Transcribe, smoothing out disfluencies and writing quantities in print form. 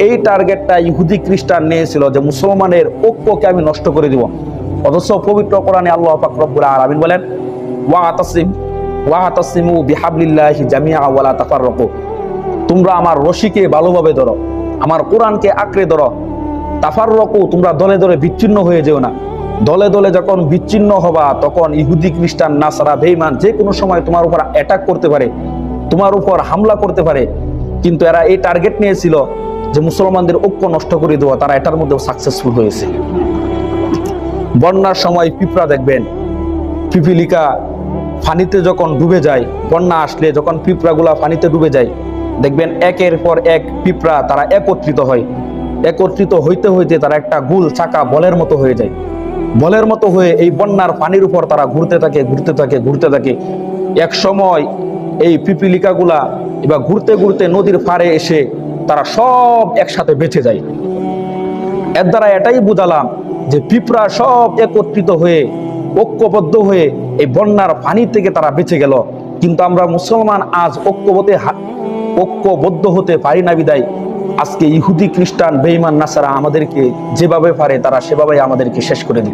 এই টার্গেটটা ইহুদি খ্রিস্টান নিয়েছিল যে মুসলমানের ঐক্যকে আমি নষ্ট করে দিব। অথচ পবিত্র কোরআনে আল্লাহ পাক রব্বুল আলামিন বলেন ওয়াতাসিমু বিহাবলিল্লাহি জামিআ ওয়ালা তাফাররাকু, তোমরা আমার রশিকে ভালোভাবে ধরো, আমার কোরআনকে আঁকড়ে ধরো। তাফাররাকু, তোমরা দলে দলে বিচ্ছিন্ন হয়ে যেও না। দলে দলে যখন বিচ্ছিন্ন হবা তখন ইহুদি খ্রিস্টান নাসারা বেঈমান যে কোনো সময় তোমার উপর অ্যাটাক করতে পারে, তোমার উপর হামলা করতে পারে। কিন্তু এরা এই টার্গেট নিয়েছিল যে মুসলমানদের ঐক্য নষ্ট করে দেওয়া, তারা এটার মধ্যেও সাকসেসফুল হয়েছে। বন্যার সময় পিঁপড়া দেখবেন, পিপিলিকা পানিতে যখন ডুবে যায়, বন্যা আসলে যখন পিঁপড়াগুলা পানিতে ডুবে যায়, দেখবেন একের পর এক পিঁপড়া তারা একত্রিত হয়। একত্রিত হইতে হইতে তারা একটা গুল চাকা বলের মতো হয়ে যায়। বলের মতো হয়ে এই বন্যার পানির উপর তারা ঘুরতে থাকে ঘুরতে থাকে ঘুরতে থাকে। এক সময় এই পিপিলিকাগুলা এবার ঘুরতে ঘুরতে নদীর পাড়ে এসে তারা সব একসাথে বেঁচে যায়। এর দ্বারা এটাই বুঝালাম যে পিঁপড়া সব একত্রিত হয়ে ঐক্যবদ্ধ হয়ে এই বন্যার পানি থেকে তারা বেঁচে গেল। কিন্তু আমরা মুসলমান আজ ঐক্যবদ্ধ হতে পারি না বিদায় আজকে ইহুদি খ্রিস্টান বেঈমান নাসারা আমাদেরকে যেভাবে পারে তারা সেভাবে আমাদেরকে শেষ করে দিচ্ছে।